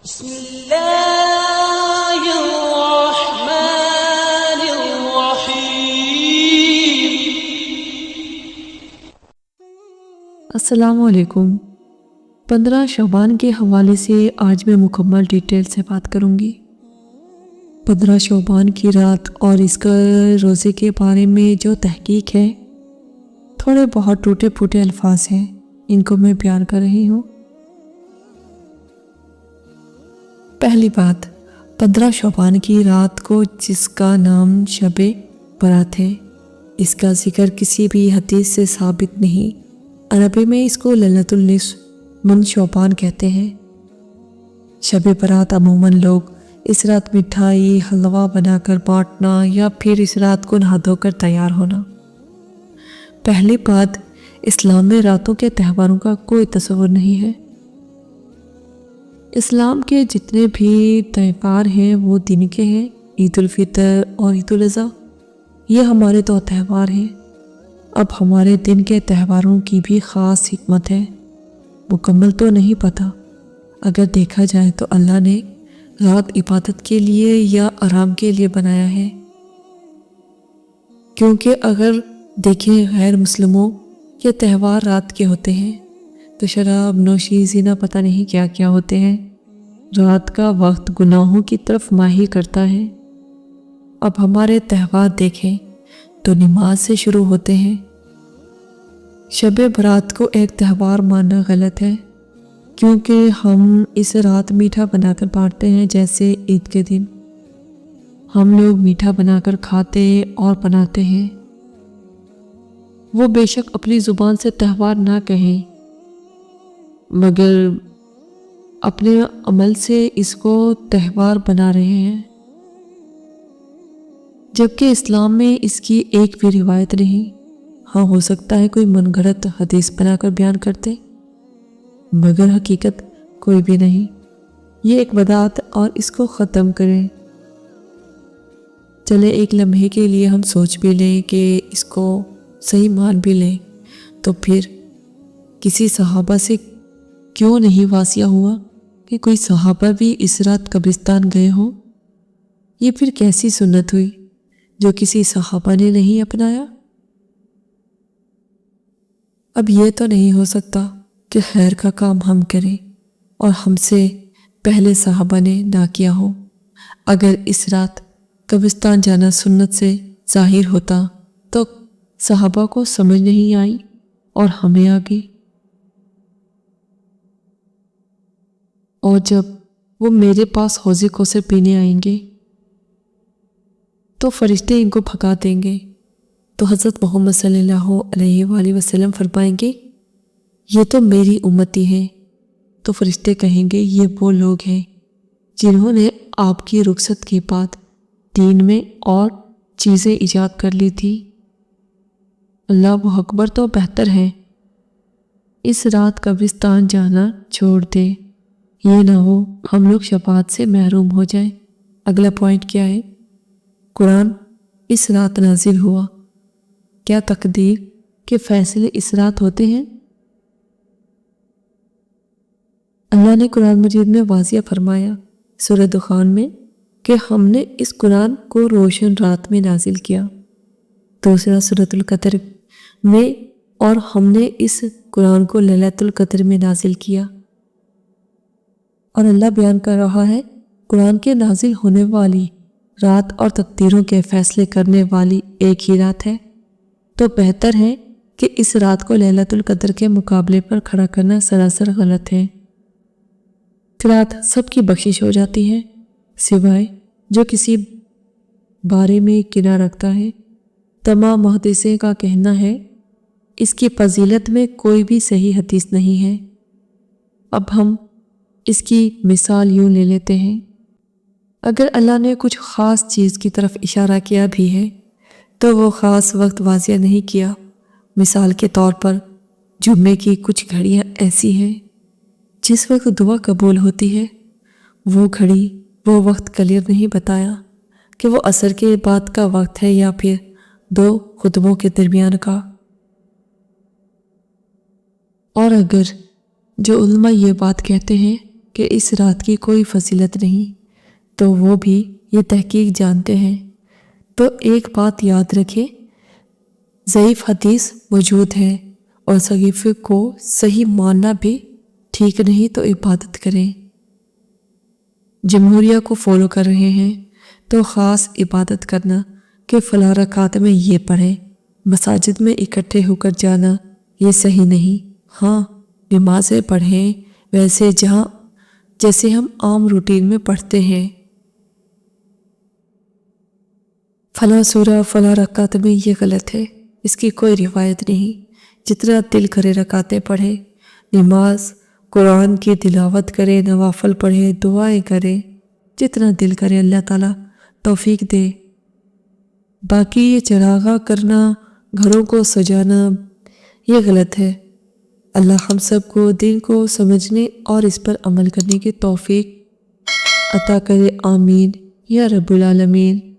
بسم اللہ الرحمن الرحیم۔ السلام علیکم۔ 15 شعبان کے حوالے سے آج میں مکمل ڈیٹیل سے بات کروں گی۔ 15 شعبان کی رات اور اس کا روزے کے بارے میں جو تحقیق ہے، تھوڑے بہت ٹوٹے پھوٹے الفاظ ہیں، ان کو میں بیان کر رہی ہوں۔ پہلی بات، 15 شعبان کی رات کو جس کا نام شب برات ہے، اس کا ذکر کسی بھی حدیث سے ثابت نہیں۔ عربی میں اس کو لیلۃ النصف من شعبان کہتے ہیں۔ شب برات عموماً لوگ اس رات مٹھائی حلوہ بنا کر بانٹنا یا پھر اس رات کو نہا دھو کر تیار ہونا۔ پہلی بات، اسلام میں راتوں کے تہواروں کا کوئی تصور نہیں ہے۔ اسلام کے جتنے بھی تہوار ہیں وہ دن کے ہیں۔ عید الفطر اور عید الاضحیٰ یہ ہمارے تو تہوار ہیں۔ اب ہمارے دن کے تہواروں کی بھی خاص حکمت ہے، مکمل تو نہیں پتہ۔ اگر دیکھا جائے تو اللہ نے رات عبادت کے لیے یا آرام کے لیے بنایا ہے، کیونکہ اگر دیکھیں غیر مسلموں کے تہوار رات کے ہوتے ہیں تو شراب نوشی زنا پتہ نہیں کیا کیا ہوتے ہیں۔ رات کا وقت گناہوں کی طرف مائل کرتا ہے۔ اب ہمارے تہوار دیکھیں تو نماز سے شروع ہوتے ہیں۔ شب برات کو ایک تہوار ماننا غلط ہے، کیونکہ ہم اس رات میٹھا بنا کر بانٹتے ہیں۔ جیسے عید کے دن ہم لوگ میٹھا بنا کر کھاتے اور بناتے ہیں۔ وہ بے شک اپنی زبان سے تہوار نہ کہیں، مگر اپنے عمل سے اس کو تہوار بنا رہے ہیں، جبکہ اسلام میں اس کی ایک بھی روایت نہیں۔ ہاں، ہو سکتا ہے کوئی من گھڑت حدیث بنا کر بیان کرتے، مگر حقیقت کوئی بھی نہیں۔ یہ ایک بدعت اور اس کو ختم کریں۔ چلے ایک لمحے کے لیے ہم سوچ بھی لیں کہ اس کو صحیح مان بھی لیں، تو پھر کسی صحابہ سے کیوں نہیں واقعہ ہوا کہ کوئی صحابہ بھی اس رات قبرستان گئے ہوں؟ یہ پھر کیسی سنت ہوئی جو کسی صحابہ نے نہیں اپنایا؟ اب یہ تو نہیں ہو سکتا کہ خیر کا کام ہم کریں اور ہم سے پہلے صحابہ نے نہ کیا ہو۔ اگر اس رات قبرستان جانا سنت سے ظاہر ہوتا تو صحابہ کو سمجھ نہیں آئی اور ہمیں آ گئی، اور جب وہ میرے پاس حوض کوثر پینے آئیں گے تو فرشتے ان کو بھگا دیں گے، تو حضرت محمد صلی اللہ علیہ وآلہ وسلم فرمائیں گے یہ تو میری امتی ہیں، تو فرشتے کہیں گے یہ وہ لوگ ہیں جنہوں نے آپ کی رخصت کے بعد دین میں اور چیزیں ایجاد کر لی تھی۔ اللہ اکبر، تو بہتر ہے اس رات قبرستان جانا چھوڑ دے، یہ نہ ہو ہم لوگ شفاعت سے محروم ہو جائیں۔ اگلا پوائنٹ کیا ہے؟ قرآن اس رات نازل ہوا۔ کیا تقدیر کے فیصلے اس رات ہوتے ہیں؟ اللہ نے قرآن مجید میں واضح فرمایا سورہ دخان میں کہ ہم نے اس قرآن کو روشن رات میں نازل کیا۔ دوسرا سورۃ القدر میں، اور ہم نے اس قرآن کو لیلۃ القدر میں نازل کیا۔ اور اللہ بیان کر رہا ہے قرآن کے نازل ہونے والی رات اور تقدیروں کے فیصلے کرنے والی ایک ہی رات ہے، تو بہتر ہے کہ اس رات کو لیلۃ القدر کے مقابلے پر کھڑا کرنا سراسر غلط ہے۔ رات سب کی بخشش ہو جاتی ہے سوائے جو کسی بارے میں کناہ رکھتا ہے۔ تمام محدثین کا کہنا ہے اس کی فضیلت میں کوئی بھی صحیح حدیث نہیں ہے۔ اب ہم اس کی مثال یوں لے لیتے ہیں، اگر اللہ نے کچھ خاص چیز کی طرف اشارہ کیا بھی ہے تو وہ خاص وقت واضح نہیں کیا۔ مثال کے طور پر جمعے کی کچھ گھڑیاں ایسی ہیں جس وقت دعا قبول ہوتی ہے، وہ گھڑی وہ وقت کلیئر نہیں بتایا کہ وہ عصر کے بعد کا وقت ہے یا پھر 2 خطبوں کے درمیان کا۔ اور اگر جو علماء یہ بات کہتے ہیں کہ اس رات کی کوئی فضیلت نہیں تو وہ بھی یہ تحقیق جانتے ہیں۔ تو ایک بات یاد رکھیں، ضعیف حدیث موجود ہے اور صحیفے کو صحیح ماننا بھی ٹھیک نہیں، تو عبادت کریں۔ جمہوریہ کو فالو کر رہے ہیں تو خاص عبادت کرنا کہ فلاں رکعت میں یہ پڑھیں، مساجد میں اکٹھے ہو کر جانا یہ صحیح نہیں۔ ہاں، نمازیں پڑھیں ویسے جیسے ہم عام روٹین میں پڑھتے ہیں۔ فلاں سورہ فلاں رکعت میں یہ غلط ہے، اس کی کوئی روایت نہیں۔ جتنا دل کرے رکعتیں پڑھے، نماز قرآن کی تلاوت کرے، نوافل پڑھے، دعائیں کرے، جتنا دل کرے، اللہ تعالیٰ توفیق دے۔ باقی یہ چراغاں کرنا، گھروں کو سجانا، یہ غلط ہے۔ اللہ ہم سب کو دین کو سمجھنے اور اس پر عمل کرنے کی توفیق عطا کرے، آمین یا رب العالمین۔